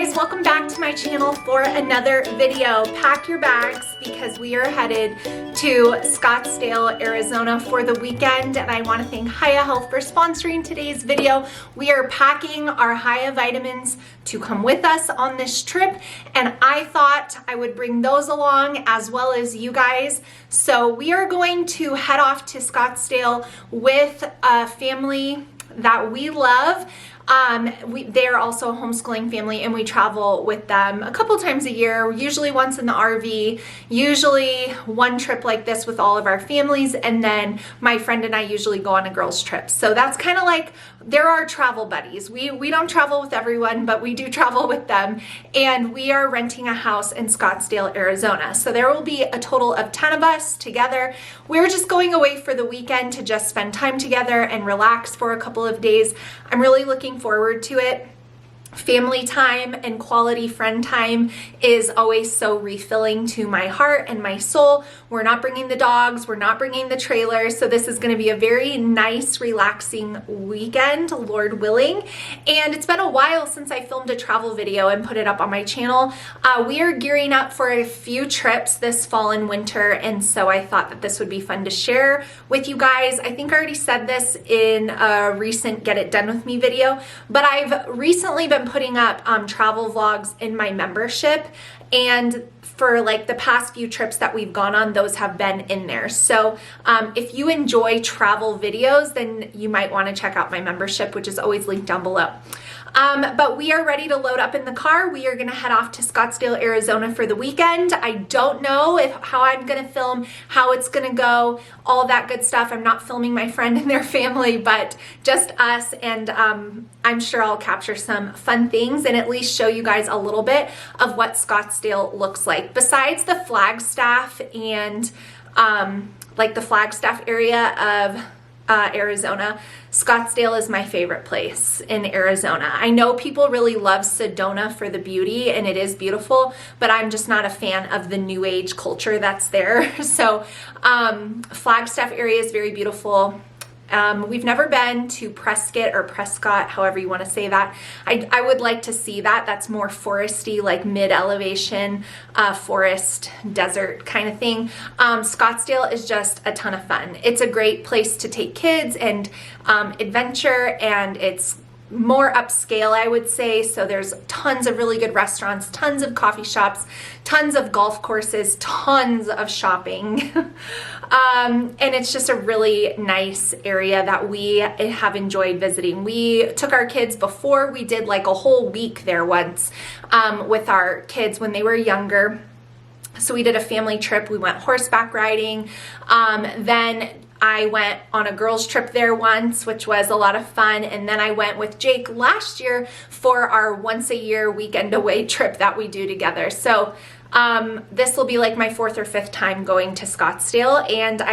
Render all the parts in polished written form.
guys, welcome back to my channel for another video. Pack your bags because we are headed to Scottsdale, Arizona for the weekend, and I want to thank Hiya Health for sponsoring today's video. We are packing our Hiya vitamins to come with us on this trip, and I thought I would bring those along as well as you guys. So we are going to head off to Scottsdale with a family that we love. They're also a homeschooling family, and we travel with them a couple times a year, usually once in the RV, usually one trip like this with all of our families, and then my friend and I usually go on a girls trip. So that's kind of like, they're our travel buddies. We don't travel with everyone, but we do travel with them, and we are renting a house in Scottsdale, Arizona. So there will be a total of 10 of us together. We're just going away for the weekend to just spend time together and relax for a couple of days. I'm really looking forward to it. Family time and quality friend time is always so refilling to my heart and my soul. We're not bringing the dogs, we're not bringing the trailer, so this is going to be a very nice, relaxing weekend, Lord willing. And it's been a while since I filmed a travel video and put it up on my channel. We are gearing up for a few trips this fall and winter, and so I thought that this would be fun to share with you guys. I think I already said this in a recent Get It Done With Me video, but I've recently been putting up travel vlogs in my membership, and for like the past few trips that we've gone on, those have been in there. So if you enjoy travel videos, then you might want to check out my membership, which is always linked down below. But we are ready to load up in the car. We are going to head off to Scottsdale, Arizona for the weekend. I don't know how I'm going to film, how it's going to go, all that good stuff. I'm not filming my friend and their family, but just us, and I'm sure I'll capture some fun things and at least show you guys a little bit of what Scottsdale looks like. Besides the Flagstaff and like the Flagstaff area of Arizona, Scottsdale is my favorite place in Arizona. I know people really love Sedona for the beauty, and it is beautiful, but I'm just not a fan of the new age culture that's there. So Flagstaff area is very beautiful. We've never been to Prescott, however you want to say that. I would like to see that. That's more foresty, like mid-elevation, forest, desert kind of thing. Scottsdale is just a ton of fun. It's a great place to take kids and adventure, and it's more upscale, I would say. So there's tons of really good restaurants, tons of coffee shops, tons of golf courses, tons of shopping. And it's just a really nice area that we have enjoyed visiting. We took our kids before. We did like a whole week there once with our kids when they were younger. So we did a family trip. We went horseback riding. Then I went on a girls trip there once, which was a lot of fun. And then I went with Jake last year for our once a year weekend away trip that we do together. So this will be like my 4th or 5th time going to Scottsdale, and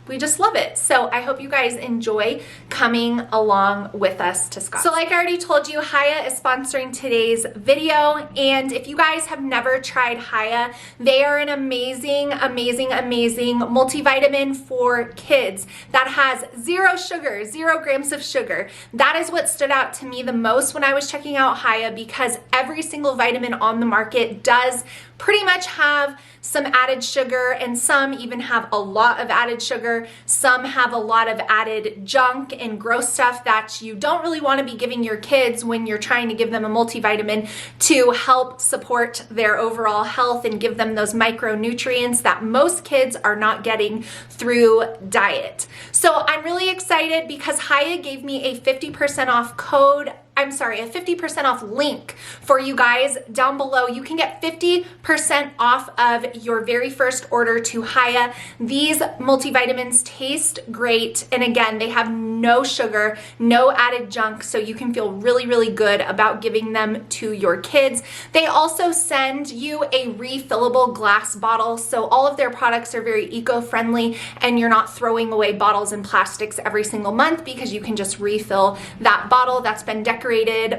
we just love it. So I hope you guys enjoy coming along with us to Scottsdale. So like I already told you, Hiya is sponsoring today's video, and if you guys have never tried Hiya, they are an amazing, amazing, amazing multivitamin for kids that has 0 sugar, 0 grams of sugar. That is what stood out to me the most when I was checking out Hiya, because every single vitamin on the market does pretty much have some added sugar, and some even have a lot of added sugar. Some have a lot of added junk and gross stuff that you don't really want to be giving your kids when you're trying to give them a multivitamin to help support their overall health and give them those micronutrients that most kids are not getting through diet. So I'm really excited because Hiya gave me a 50% off code. A 50% off link for you guys down below. You can get 50% off of your very first order to Hiya. These multivitamins taste great, and again, they have no sugar, no added junk, so you can feel really, really good about giving them to your kids. They also send you a refillable glass bottle, so all of their products are very eco-friendly, and you're not throwing away bottles and plastics every single month, because you can just refill that bottle that's been decorated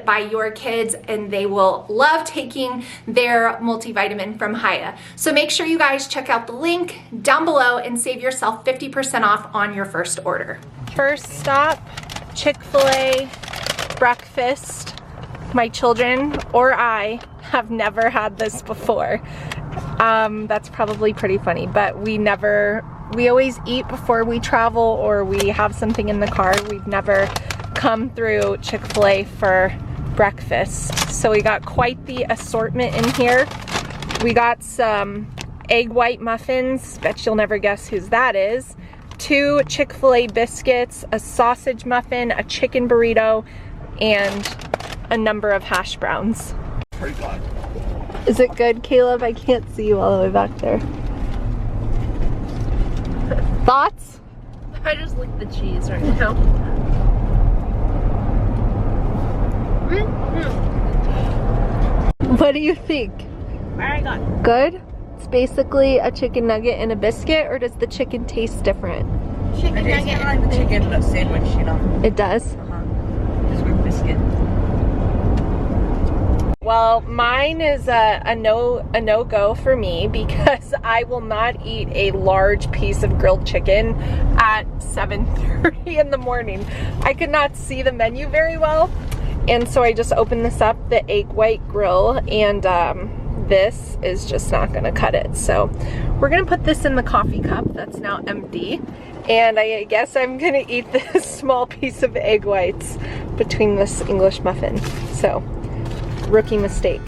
by your kids, and they will love taking their multivitamin from Hiya. So make sure you guys check out the link down below and save yourself 50% off on your first order. First stop, Chick-fil-A breakfast my children or I have never had this before. That's probably pretty funny, but we always eat before we travel or we have something in the car. We've never come through Chick-fil-A for breakfast. So we got quite the assortment in here. We got some egg white muffins, bet you'll never guess whose that is, 2 Chick-fil-A biscuits, a sausage muffin, a chicken burrito, and a number of hash browns. Pretty good. Is it good, Caleb? I can't see you all the way back there. Thoughts? I just licked the cheese right now. What do you think? Very good. Good? It's basically a chicken nugget and a biscuit, or does the chicken taste different? Chicken It tastes nugget. kind of like the chicken sandwich, you know. It does? Just with biscuit. Well, mine is a no-go for me because I will not eat a large piece of grilled chicken at 7:30 in the morning. I could not see the menu very well, and so I just opened this up, the egg white grill, and this is just not gonna cut it. So we're gonna put this in the coffee cup that's now empty, and I guess I'm gonna eat this small piece of egg whites between this English muffin. So, rookie mistake.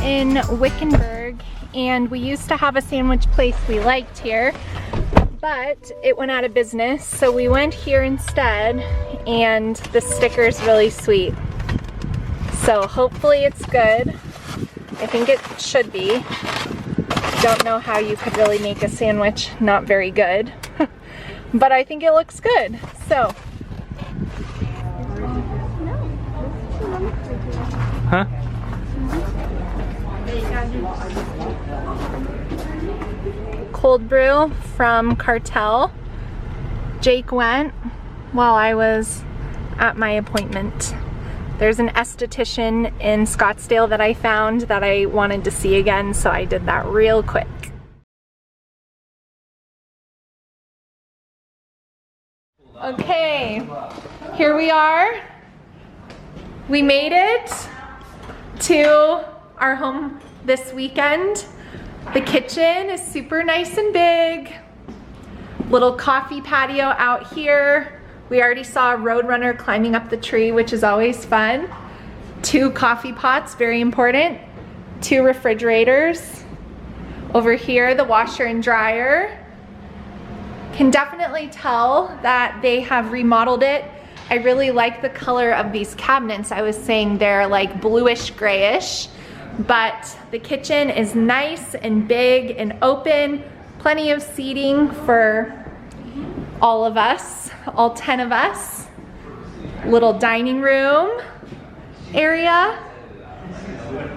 In Wickenburg, and we used to have a sandwich place we liked here, but it went out of business, so we went here instead, and the sticker's really sweet. So hopefully it's good. I think it should be. Don't know how you could really make a sandwich not very good, but I think it looks good. So. Huh? Cold brew from Cartel. Jake went while I was at my appointment. There's an esthetician in Scottsdale that I found that I wanted to see again, so I did that real quick. Okay, here we are. We made it to our home this weekend. The kitchen is super nice and big. Little coffee patio out here. We already saw a roadrunner climbing up the tree, which is always fun. 2 coffee pots, very important. 2 refrigerators. Over here, the washer and dryer. Can definitely tell that they have remodeled it. I really like the color of these cabinets. I was saying they're like bluish grayish. But the kitchen is nice and big and open. Plenty of seating for all of us, all 10 of us. Little dining room area.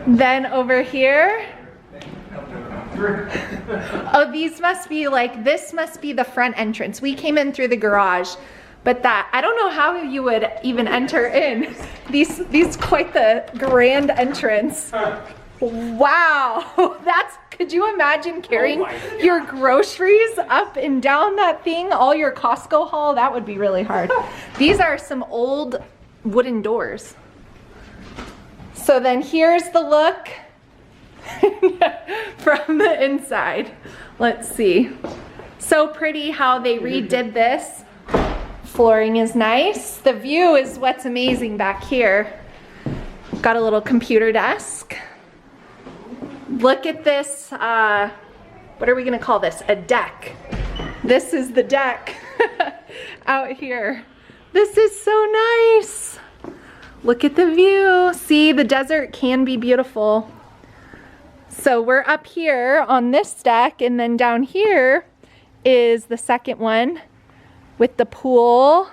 Then over here. Oh, these must be like, this must be the front entrance. We came in through the garage. But that, I don't know how you would even enter in. These quite the grand entrance. Wow, could you imagine carrying your groceries up and down that thing, all your Costco haul? That would be really hard. These are some old wooden doors. So then here's the look from the inside. Let's see. So pretty how they redid this. Flooring is nice. The view is what's amazing back here. Got a little computer desk. Look at this, what are we gonna call this? A deck. This is the deck out here. This is so nice. Look at the view. See, the desert can be beautiful. So we're up here on this deck, and then down here is the second one. with the pool.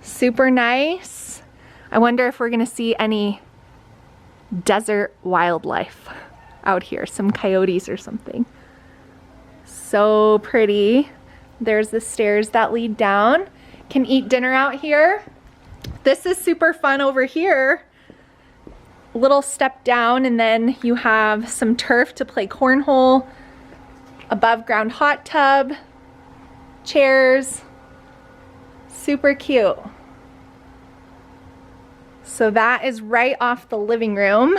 Super nice. I wonder if we're gonna see any desert wildlife out here, some coyotes or something. So pretty. There's the stairs that lead down. Can eat dinner out here. This is super fun over here. Little step down, and then you have some turf to play cornhole, above ground hot tub, chairs. Super cute. So that is right off the living room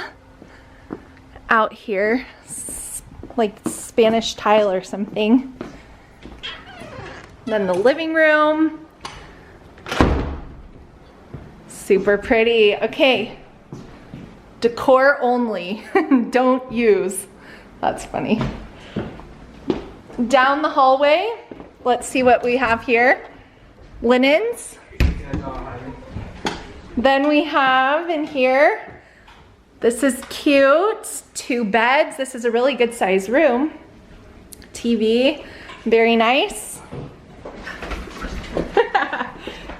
out here, like Spanish tile or something. Then the living room. Super pretty. Okay, decor only. Don't use. That's funny. Down the hallway, let's see what we have here. Linens. Then we have in here, this is cute, 2 beds. This is a really good size room. TV, very nice.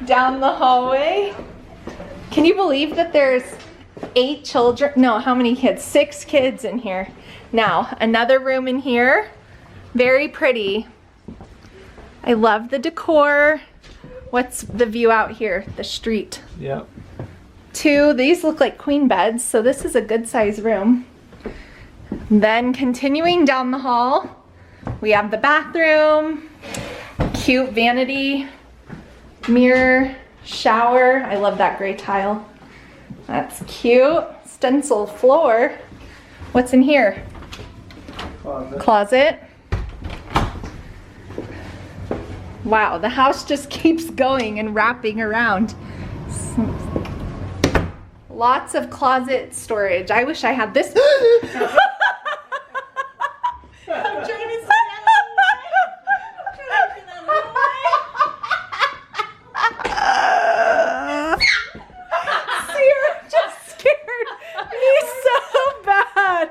Down the hallway. Can you believe that there's 8 children? No, how many kids? 6 kids in here. Now, another room in here. Very pretty. I love the decor. What's the view out here? The street. Yep. 2, these look like queen beds, so this is a good size room. Then continuing down the hall, we have the bathroom, cute vanity, mirror, shower. I love that gray tile. That's cute. Stencil floor. What's in here? Closet. Wow, the house just keeps going and wrapping around. Lots of closet storage. I wish I had this. I'm trying to see Sierra just scared me so bad.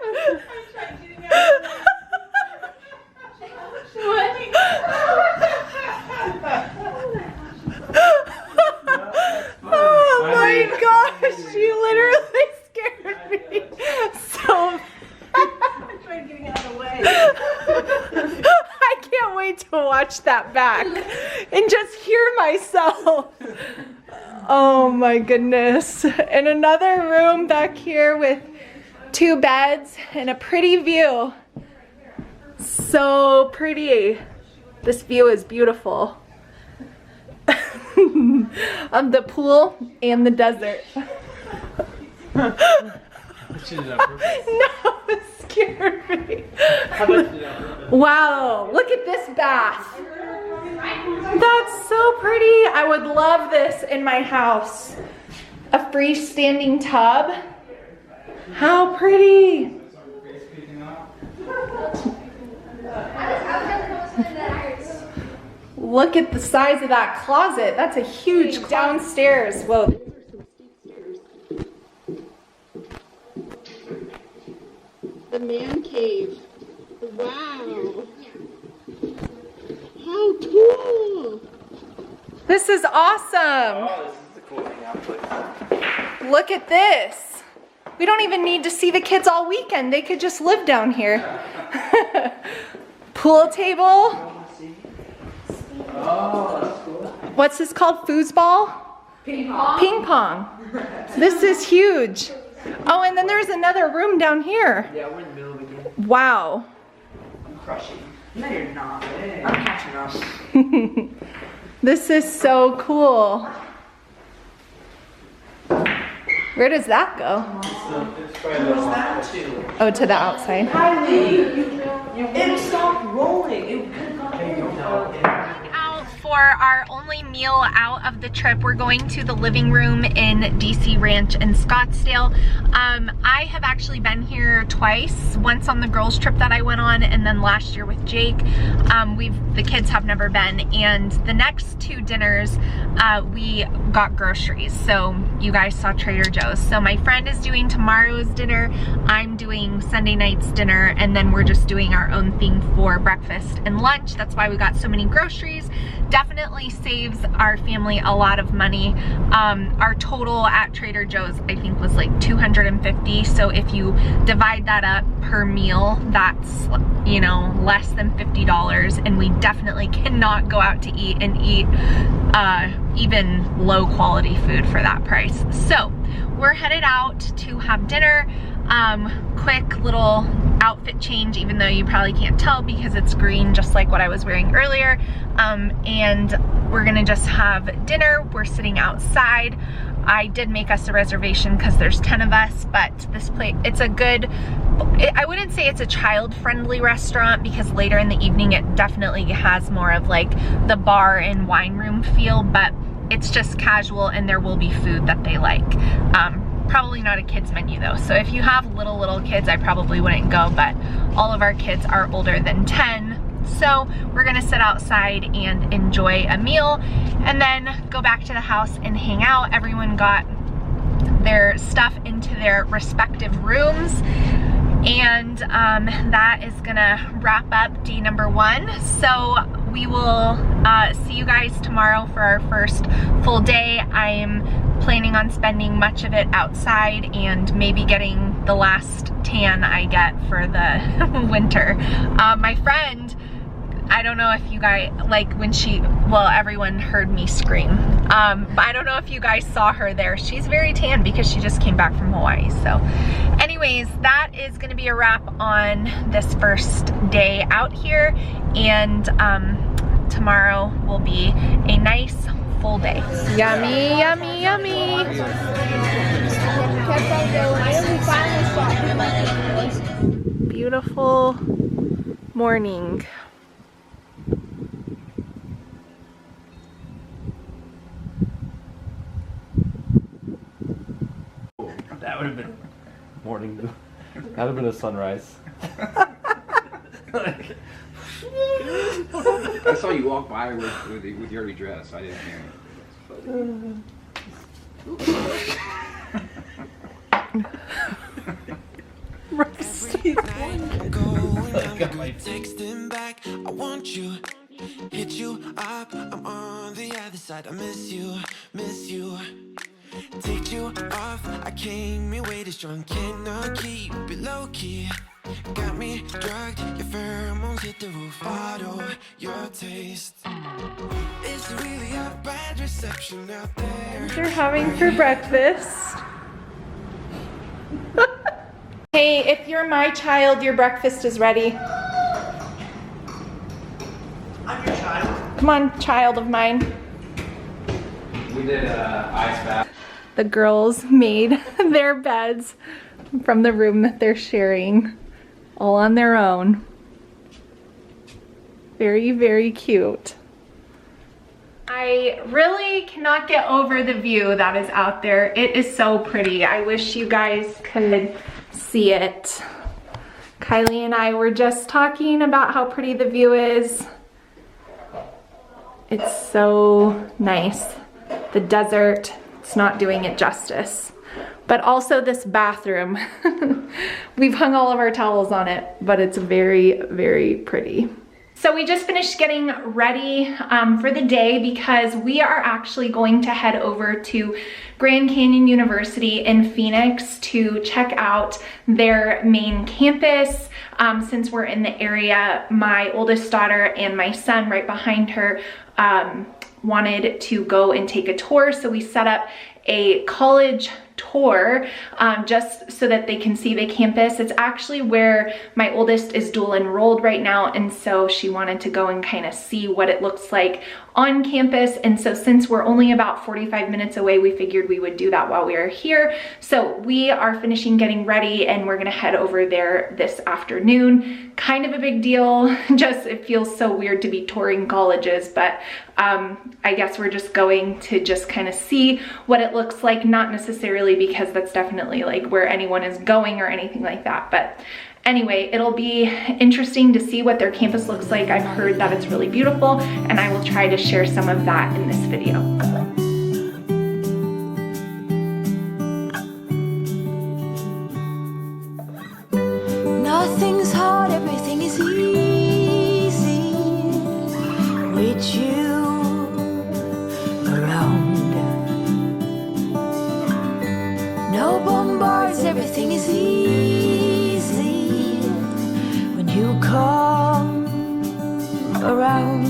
Oh my gosh, you literally scared me so I'm trying to get out of the way. I can't wait to watch that back and just hear myself. Oh my goodness. And another room back here with 2 beds and a pretty view. So pretty. This view is beautiful. Of the pool and the desert. How much is that purpose? No, it scared me. How much is that purpose? Wow, look at this bath. That's so pretty. I would love this in my house. A freestanding tub. How pretty. Look at the size of that closet. That's a huge downstairs. Whoa. The man cave. Wow. How cool. This is awesome. Oh, this is the cool thing out. Look at this. We don't even need to see the kids all weekend. They could just live down here. Pool table. Oh, that's cool. What's this called? Foosball? Ping pong. Ping pong. This is huge. Oh, and then there's another room down here. Yeah, we're in the middle of the game. Wow. I'm crushing. No, you're not. I'm catching up. This is so cool. Where does that go? It's probably What's that to? Oh, to the outside. It stopped rolling. It could have gone Out for our only meal out of the trip. We're going to the living room in DC Ranch in Scottsdale. I have actually been here twice, once on the girls trip that I went on, and then last year with Jake. The kids have never been, and the next 2 dinners we got groceries. So you guys saw Trader Joe's. So my friend is doing tomorrow's dinner, I'm doing Sunday night's dinner, and then we're just doing our own thing for breakfast and lunch. That's why we got so many groceries. definitely saves our family a lot of money. Our total at Trader Joe's, I think, was like $250. So if you divide that up per meal, that's, you know, less than $50. And we definitely cannot go out to eat and eat even low quality food for that price. So we're headed out to have dinner. Quick little outfit change, even though you probably can't tell because it's green, just like what I was wearing earlier. And we're gonna just have dinner. We're sitting outside. I did make us a reservation because there's 10 of us, but this place, it's a good, I wouldn't say it's a child-friendly restaurant because later in the evening it definitely has more of like the bar and wine room feel, but it's just casual and there will be food that they like. Probably not a kids menu though, so if you have little kids, I probably wouldn't go, but all of our kids are older than 10, so we're gonna sit outside and enjoy a meal and then go back to the house and hang out. Everyone got their stuff into their respective rooms, and that is gonna wrap up day number 1. So we will see you guys tomorrow for our first full day. I'm planning on spending much of it outside and maybe getting the last tan I get for the winter. My friend, I don't know if you guys, like when she, well, everyone heard me scream. But I don't know if you guys saw her there. She's very tan because she just came back from Hawaii. So anyways, that is gonna be a wrap on this first day out here. And tomorrow will be a nice full day. Yummy, yummy, yummy. Beautiful morning. That would have been morning. That would have been a sunrise. I saw you walk by with your dress. I didn't hear it. Texting back, I want you, hit you up, I'm on the other side. I miss you, take you off, I came in way too strong, cannot keep it low key. Got me drugged, your pheromones hit the roof, auto, your taste. It's really a bad reception out there. What you're having for breakfast? Hey, if you're my child, your breakfast is ready. I'm your child. Come on, child of mine. We did ice bath. The girls made their beds from the room that they're sharing, all on their own. Very, very cute. I really cannot get over the view that is out there. It is so pretty. I wish you guys could see it. Kylie and I were just talking about how pretty the view is. It's so nice. The desert, it's not doing it justice. But also this bathroom. We've hung all of our towels on it, but it's very, very pretty. So we just finished getting ready for the day because we are actually going to head over to Grand Canyon University in Phoenix to check out their main campus. Since we're in the area, my oldest daughter and my son right behind her wanted to go and take a tour. So we set up a college tour just so that they can see the campus. It's actually where my oldest is dual enrolled right now, and so she wanted to go and kind of see what it looks like on campus. And so since we're only about 45 minutes away, we figured we would do that while we are here. So we are finishing getting ready and we're gonna head over there this afternoon. Kind of a big deal, just it feels so weird to be touring colleges, but I guess we're just going to just kind of see what it looks like, not necessarily because that's definitely like where anyone is going or anything like that, but anyway, it'll be interesting to see what their campus looks like. I've heard that it's really beautiful, and I will try to share some of that in this video. Nothing's hard, everything is easy with you. always easy when you come around.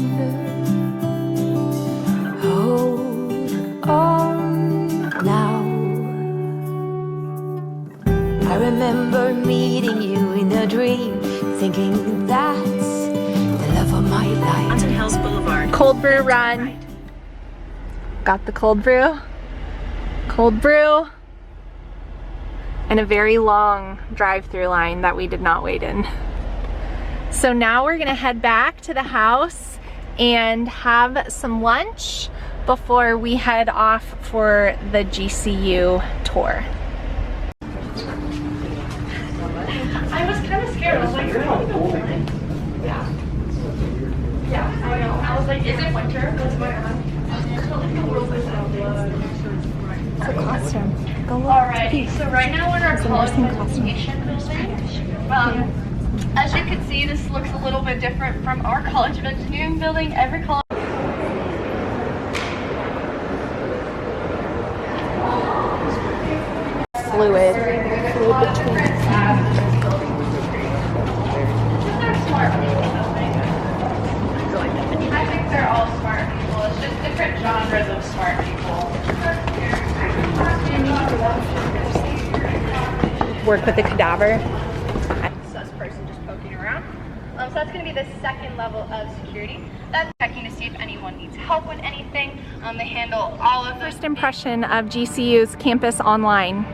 Hold on now. I remember meeting you in a dream, thinking that's the love of my life. Mountain Hills Boulevard. Cold brew run. Got the cold brew. Cold brew. And a very long drive-through line that we did not wait in. So now we're gonna head back to the house and have some lunch before we head off for the GCU tour. I was kind of scared. I was like, yeah. Yeah, I know. I was like, is it winter? What's going on? It's a costume. Alright, so right now we're in our college education building. As you can see, this looks a little bit different from our College of Engineering building. Every college Fluid between. I think they're all smart people. It's just different genres of smart people. Work with the cadaver. Sus person just poking around. So that's going to be the second level of security. That's checking to see if anyone needs help with anything. They handle all of the First impression of GCU's campus online.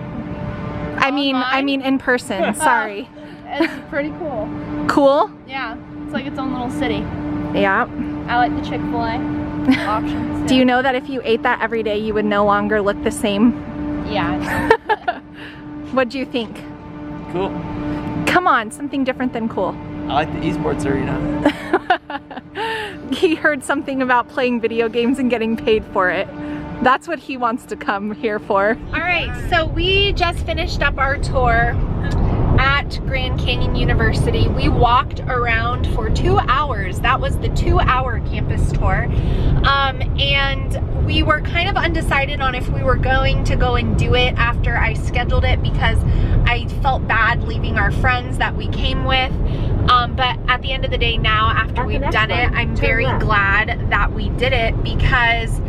I mean in person. Sorry. It's pretty cool. Cool? Yeah, it's like its own little city. Yeah. I like the Chick-fil-A options. Do you know that if you ate that every day, you would no longer look the same? Yeah. What do you think? Cool. Come on, something different than cool. I like the esports arena. He heard something about playing video games and getting paid for it. That's what he wants to come here for. All right, so we just finished up our tour at Grand Canyon University. We walked around for 2 hours. That was the 2-hour campus tour. And we were kind of undecided on if we were going to go and do it after I scheduled it, because I felt bad leaving our friends that we came with. But at the end of the day now, after we've done it, I'm very glad that we did it, because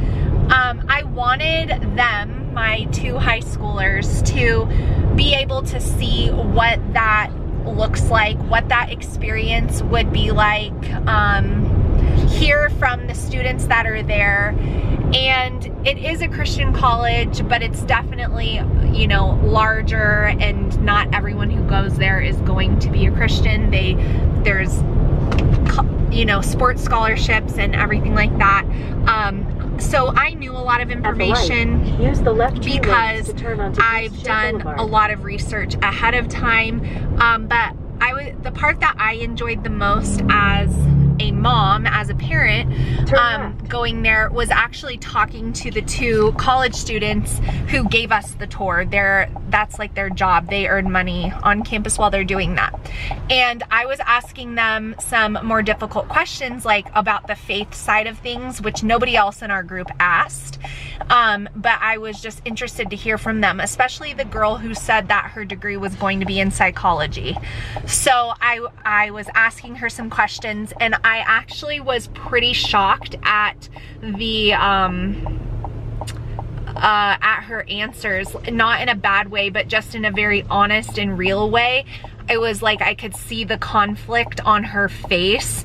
I wanted them, my 2 high schoolers, to be able to see what that looks like, what that experience would be like, hear from the students that are there. And it is a Christian college, but it's definitely, you know, larger, and not everyone who goes there is going to be a Christian. There's, you know, sports scholarships and everything like that. So I knew a lot of information because I've done a lot of research ahead of time. But the part that I enjoyed the most as a mom, as a parent, going there, was actually talking to the 2 college students who gave us the tour. That's like their job. They earn money on campus while they're doing that. And I was asking them some more difficult questions, like about the faith side of things, which nobody else in our group asked. But I was just interested to hear from them, especially the girl who said that her degree was going to be in psychology. So I was asking her some questions, and I actually was pretty shocked at the at her answers, not in a bad way, but just in a very honest and real way. It was like I could see the conflict on her face,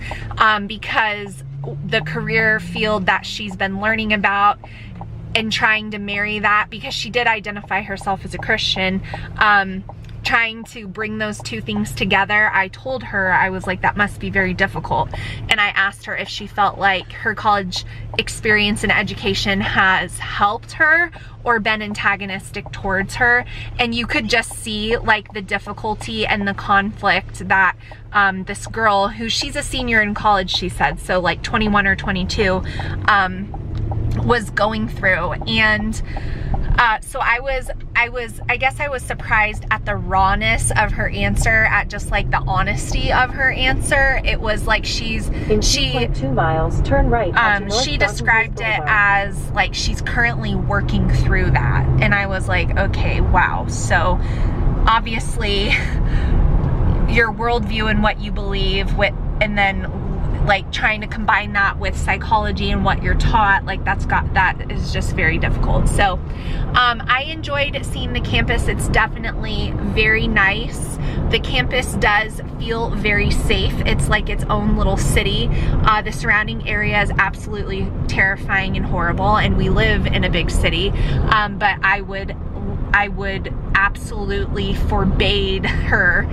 because the career field that she's been learning about and trying to marry that, because she did identify herself as a Christian, trying to bring those 2 things together. I told her, I was like, that must be very difficult. And I asked her if she felt like her college experience and education has helped her or been antagonistic towards her. And you could just see like the difficulty and the conflict that this girl, who she's a senior in college, she said, so like 21 or 22, was going through. And so I guess I was surprised at the rawness of her answer, at just like the honesty of her answer. It was like she 2 miles, turn right. She described it as like she's currently working through that. And I was like, okay, wow. So obviously your worldview and what you believe with, and then like trying to combine that with psychology and what you're taught, like that is just very difficult. So I enjoyed seeing the campus. It's definitely very nice. The campus does feel very safe. It's like its own little city. The surrounding area is absolutely terrifying and horrible, and we live in a big city, but I would absolutely forbade her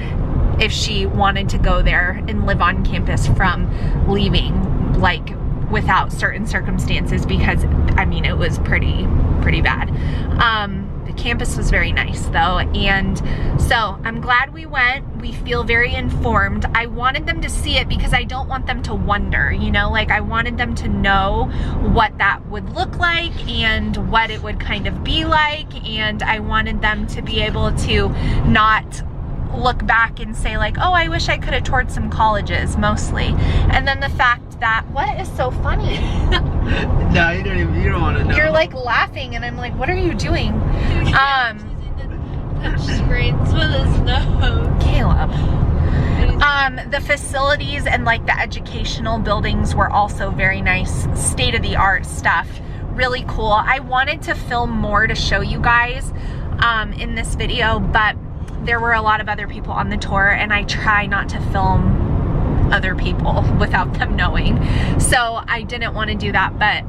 if she wanted to go there and live on campus from leaving, like without certain circumstances, because I mean it was pretty bad. The campus was very nice though, and so I'm glad we went. We feel very informed. I wanted them to see it because I don't want them to wonder, you know, like I wanted them to know what that would look like and what it would kind of be like, and I wanted them to be able to not look back and say like, oh, I wish I could have toured some colleges, mostly. And then the fact that, what is so funny? No, you don't want to know. You're like laughing and I'm like, what are you doing? Touch screens with his nose. Caleb. The facilities and like the educational buildings were also very nice, state-of-the-art stuff, really cool. I wanted to film more to show you guys in this video, but there were a lot of other people on the tour and I try not to film other people without them knowing, so I didn't want to do that. But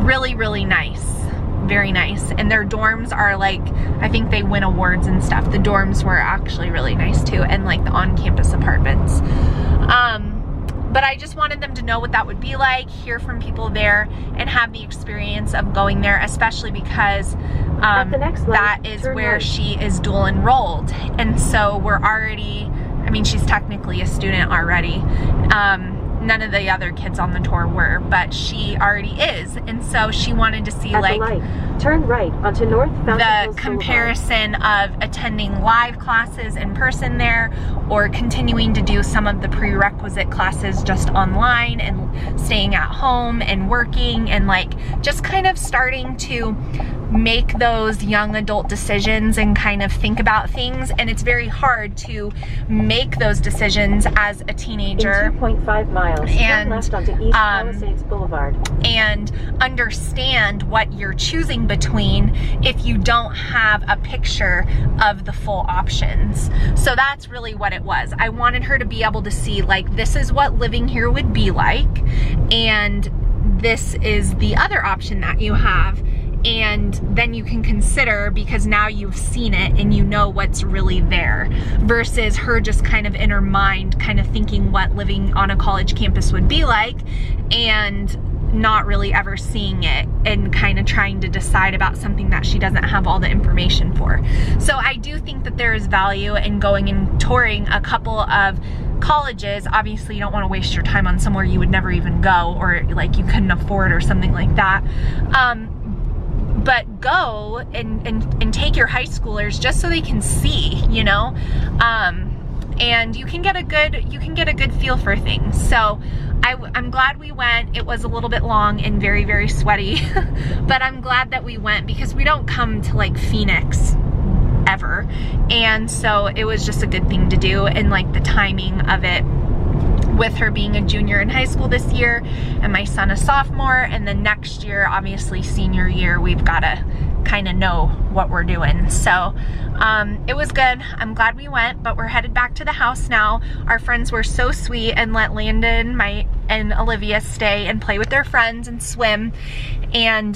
really nice, very nice, and their dorms are like, I think they win awards and stuff. The dorms were actually really nice too, and like the on-campus apartments. But I just wanted them to know what that would be like, hear from people there, and have the experience of going there, especially because that is where she is dual enrolled. And so we're already, I mean, she's technically a student already. None of the other kids on the tour were, but she already is. And so she wanted to see like turn right onto North Fountain the Hills comparison of attending live classes in person there, or continuing to do some of the prerequisite classes just online and staying at home and working, and like just kind of starting to make those young adult decisions and kind of think about things. And it's very hard to make those decisions as a teenager. In 2.5 miles, and left onto East Palisades Boulevard, and understand what you're choosing between if you don't have a picture of the full options. So that's really what it was. I wanted her to be able to see like, this is what living here would be like, and this is the other option that you have. And then you can consider, because now you've seen it and you know what's really there, versus her just kind of in her mind kind of thinking what living on a college campus would be like and not really ever seeing it, and kind of trying to decide about something that she doesn't have all the information for. So I do think that there is value in going and touring a couple of colleges. Obviously you don't want to waste your time on somewhere you would never even go, or like you couldn't afford or something like that. But go and take your high schoolers just so they can see, you know, and you can get a good feel for things. So I'm glad we went. It was a little bit long and very sweaty, but I'm glad that we went because we don't come to like Phoenix ever, and so it was just a good thing to do. And like the timing of it, with her being a junior in high school this year and my son a sophomore, and then next year, obviously senior year, we've got to kind of know what we're doing. So it was good. I'm glad we went, but we're headed back to the house now. Our friends were so sweet and let Landon and Olivia stay and play with their friends and swim, and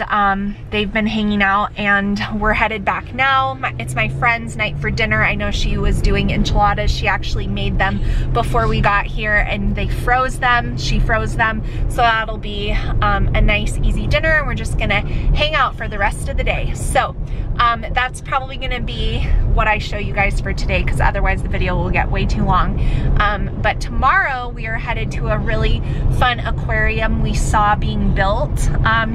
they've been hanging out, and we're headed back now. It's my friend's night for dinner. I know she was doing enchiladas. She actually made them before we got here, and they froze them. She froze them, so that'll be a nice easy dinner, and we're just gonna hang out for the rest of the day. So that's probably gonna be what I show you guys for today, because otherwise the video will get way too long. But tomorrow we are headed to a really fun aquarium we saw being built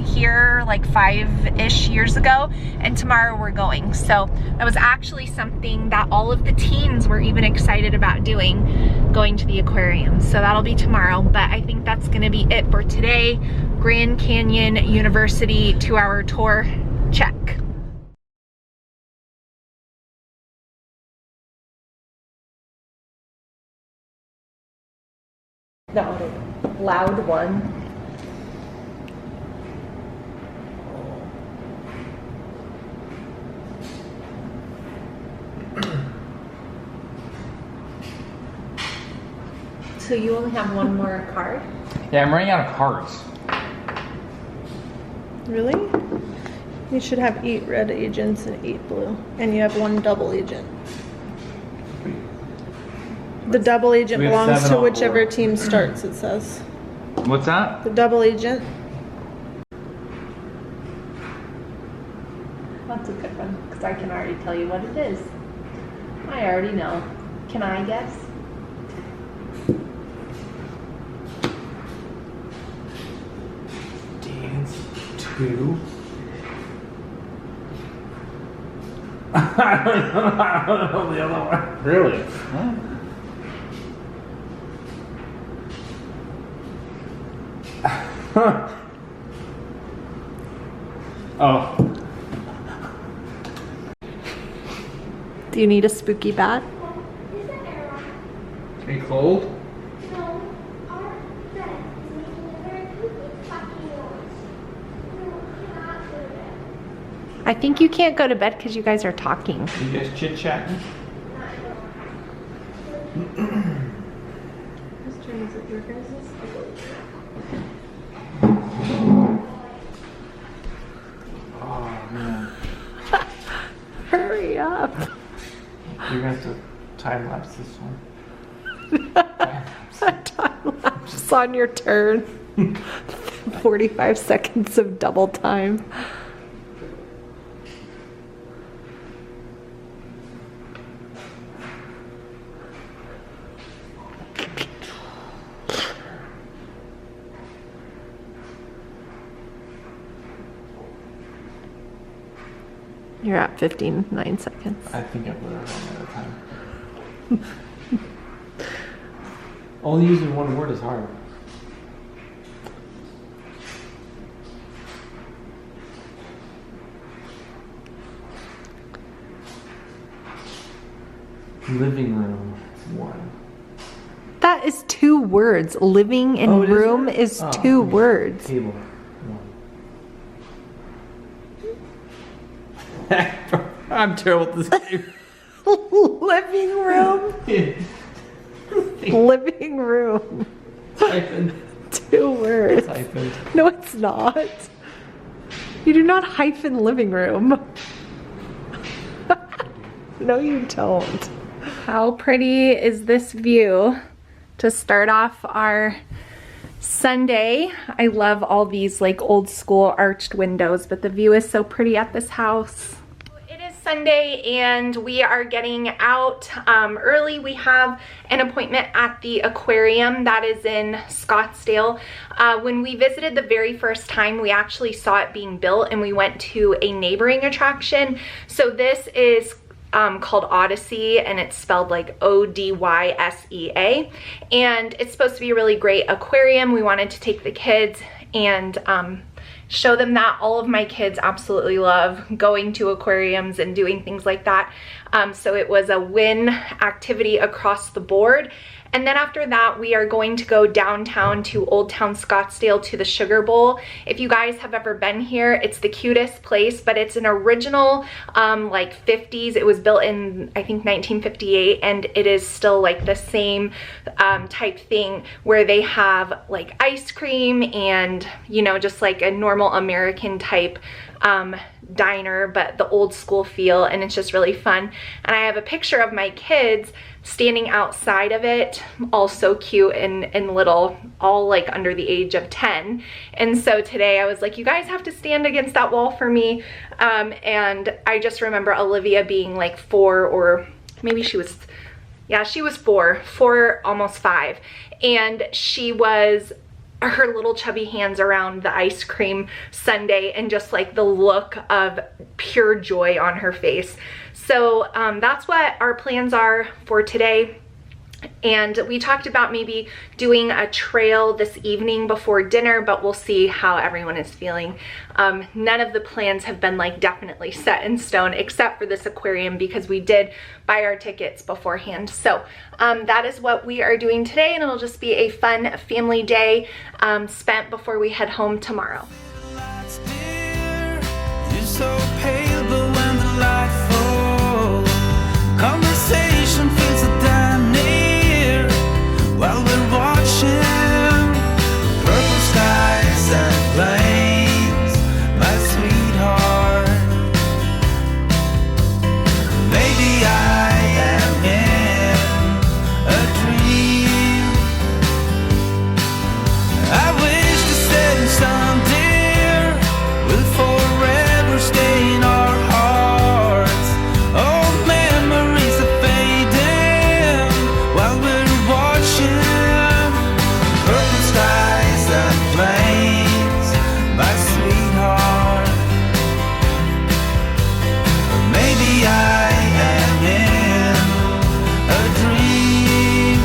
here like 5-ish years ago, and tomorrow we're going. So that was actually something that all of the teens were even excited about doing, going to the aquarium. So that'll be tomorrow, but I think that's gonna be it for today. Grand Canyon University 2-hour tour, check. The loud one. So you only have one more card? Yeah, I'm running out of cards. Really? You should have 8 red agents and 8 blue. And you have 1 double agent. The double agent We have belongs 7 to on whichever board. team starts, it says. What's that? The double agent. That's a good one, because I can already tell you what it is. I already know. Can I guess? Dance 2. I don't know the other one. Really? Huh? Oh. Do you need a spooky bat? Are you cold? I think you can't go to bed because you guys are talking. You guys chit-chatting? Whose turn is it? Your guys'? Oh, man. Hurry up. You're gonna have to time-lapse this one. Time lapse on your turn. 45 seconds of double time. You're at 59 seconds. I think I put it wrong at a time. Only using one word is hard. Living room 1. That is 2 words. Living and Oh, it is room it? is Oh, 2 okay. words. Table 1. I'm terrible at this game. Living room. Living room. Hyphen. 2 words. Hyphen. No, it's not. You do not hyphen living room. No, you don't. How pretty is this view to start off our Sunday? I love all these like old school arched windows, but the view is so pretty at this house. It is Sunday and we are getting out early. We have an appointment at the aquarium that is in Scottsdale. When we visited the very first time, we actually saw it being built and we went to a neighboring attraction. So this is called Odyssey, and it's spelled like O-D-Y-S-E-A, and it's supposed to be a really great aquarium. We wanted to take the kids and show them that. All of my kids absolutely love going to aquariums and doing things like that, so it was a win activity across the board. And then after that, we are going to go downtown to Old Town Scottsdale to the Sugar Bowl. If you guys have ever been here, it's the cutest place, but it's an original like 50s. It was built in, I think, 1958, and it is still like the same type thing where they have like ice cream and, you know, just like a normal American type diner, but the old school feel, and it's just really fun. And I have a picture of my kids standing outside of it, all so cute and little, all like under the age of 10. And so today I was like, you guys have to stand against that wall for me. And I just remember Olivia being like 4, or maybe she was, yeah, she was 4, almost 5. And she was, her little chubby hands around the ice cream sundae, and just like the look of pure joy on her face. So that's what our plans are for today. And we talked about maybe doing a trail this evening before dinner, but we'll see how everyone is feeling. None of the plans have been like definitely set in stone except for this aquarium because we did buy our tickets beforehand. So that is what we are doing today, and it'll just be a fun family day spent before we head home tomorrow. You're so pale, but when the light falls, conversation feels so damn near. While we're watching purple skies and planes, my sweetheart, maybe I am in a dream. I wish the setting sun, dear, will forever stay in our hearts. Old memories are fading while we're watching purple skies and planes, my sweetheart. Or maybe I am in a dream.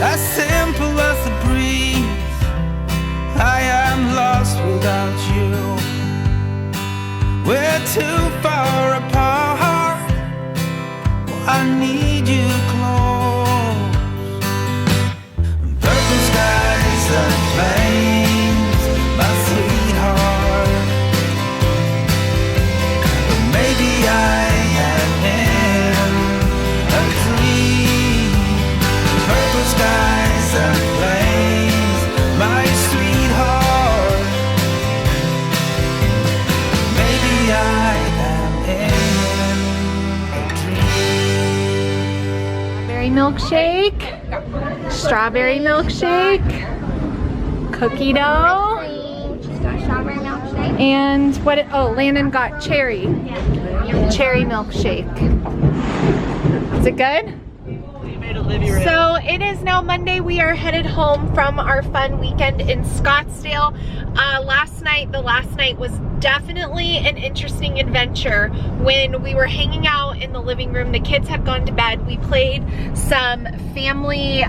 As simple as the breeze, I am lost without you. We're too far apart, I need you close. Purple skies and planes, my sweetheart. But maybe I am in a dream. Purple skies and planes, my sweetheart. Maybe I am in a dream. Strawberry milkshake, strawberry milkshake, cookie dough, Strawberry milkshake. and what, oh, Landon got cherry milkshake. Is it good? So it is now Monday. We are headed home from our fun weekend in Scottsdale. The last night was definitely an interesting adventure. When we were hanging out in the living room, the kids had gone to bed. We played some family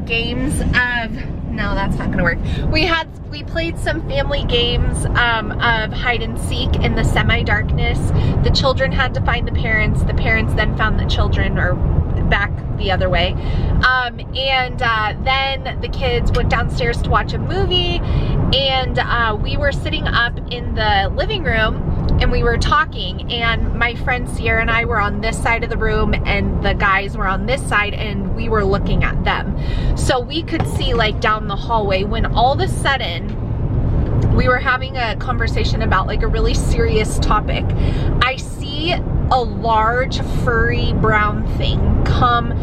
games of, no, that's not gonna work. We played some family games of hide and seek in the semi-darkness. The children had to find the parents then found the children, or back the other way. Then the kids went downstairs to watch a movie, and we were sitting up in the living room and we were talking, and my friend Sierra and I were on this side of the room and the guys were on this side, and we were looking at them. So we could see like down the hallway, when all of a sudden we were having a conversation about like a really serious topic. I see a large furry brown thing come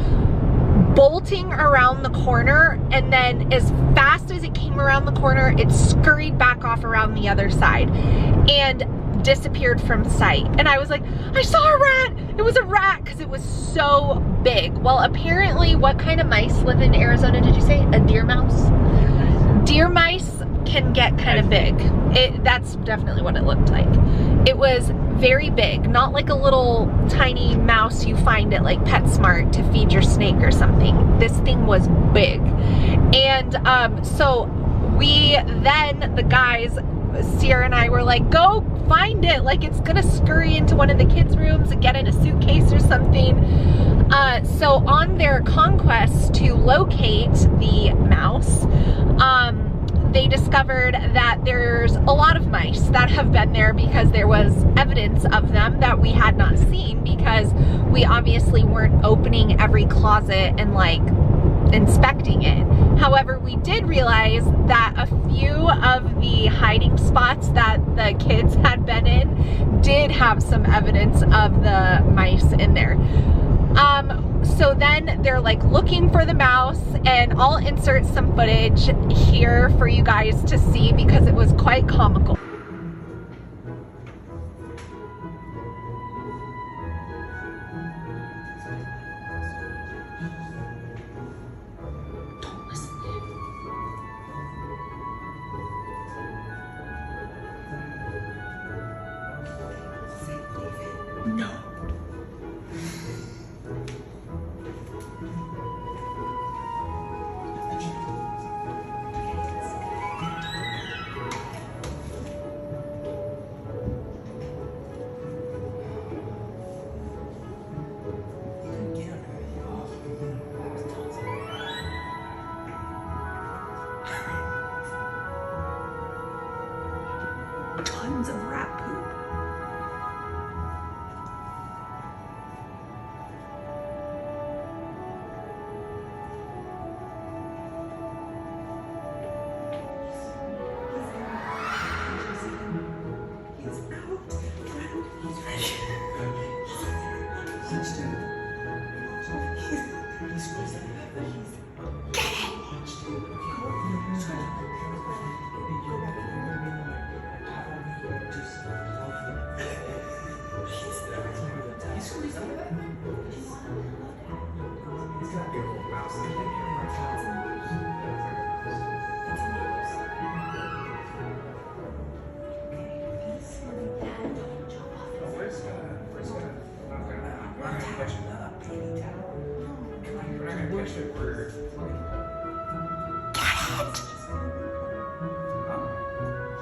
bolting around the corner, and then as fast as it came around the corner, it scurried back off around the other side and disappeared from sight. And I was like, I saw a rat! It was a rat, because it was so big. Well, apparently, what kind of mice live in Arizona, did you say? A deer mouse? Deer mice can get kind of big. That's definitely what it looked like. It was very big, not like a little tiny mouse you find at like PetSmart to feed your snake or something. This thing was big. And so the guys, Sierra and I, were like, go find it, like it's gonna scurry into one of the kids' rooms and get in a suitcase or something. So on their conquest to locate the mouse, they discovered that there's a lot of mice that have been there, because there was evidence of them that we had not seen, because we obviously weren't opening every closet and like inspecting it. However, we did realize that a few of the hiding spots that the kids had been in did have some evidence of the mice in there. So then they're like looking for the mouse, and I'll insert some footage here for you guys to see because it was quite comical.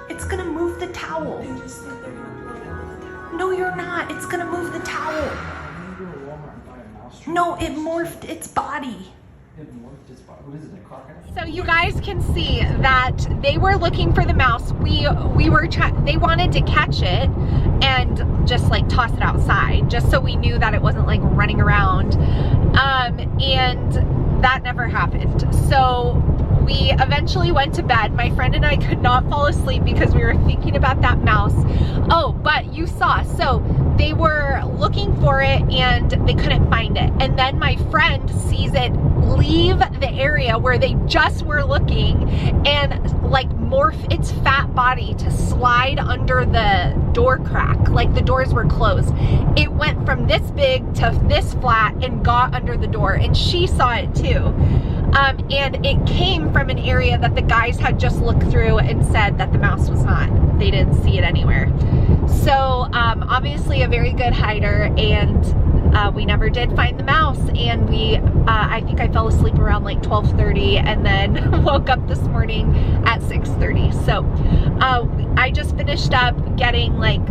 It's gonna move the towel. No, you're not. It's gonna move the towel. No, it morphed its body. So you guys can see that they were looking for the mouse. They wanted to catch it and just like toss it outside, just so we knew that it wasn't like running around. And that never happened. So we eventually went to bed. My friend and I could not fall asleep because we were thinking about that mouse. Oh, but you saw, so they were looking for it and they couldn't find it. And then my friend sees it leave the area where they just were looking and like morph its fat body to slide under the door crack. Like the doors were closed. It went from this big to this flat and got under the door, and she saw it too. And it came from an area that the guys had just looked through and said that the mouse was not. They didn't see it anywhere. So obviously a very good hider, and we never did find the mouse. And I think I fell asleep around like 12:30 and then woke up this morning at 6:30. So I just finished up getting like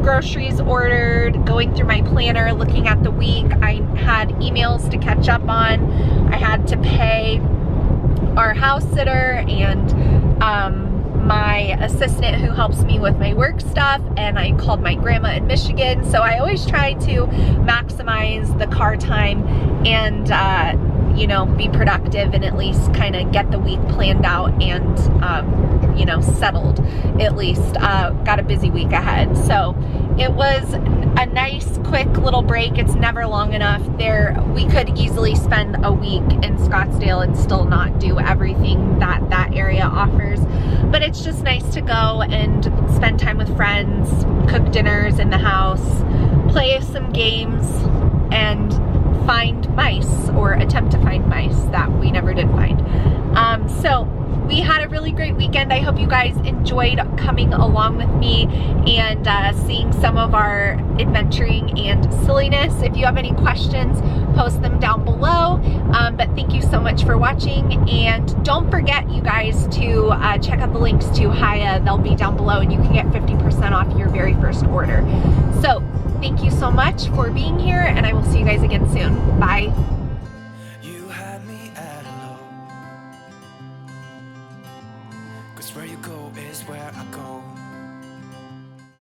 groceries ordered, going through my planner, looking at the week. I had emails to catch up on. I had to pay our house sitter and my assistant who helps me with my work stuff, and I called my grandma in Michigan. So I always try to maximize the car time and you know, be productive and at least kind of get the week planned out and you know, settled at least. Got a busy week ahead. So it was a nice quick little break. It's never long enough. We could easily spend a week in Scottsdale and still not do everything that that area offers. But it's just nice to go and spend time with friends, cook dinners in the house, play some games, and find mice, or attempt to find mice that we never did find. So we had a really great weekend. I hope you guys enjoyed coming along with me and seeing some of our adventuring and silliness. If you have any questions, post them down below. But thank you so much for watching, and don't forget, you guys, to check out the links to Hiya. They'll be down below, and you can get 50% off your very first order. So thank you so much for being here, and I will see you guys again soon. Bye. You had me at hello, 'cause where you go is where I go.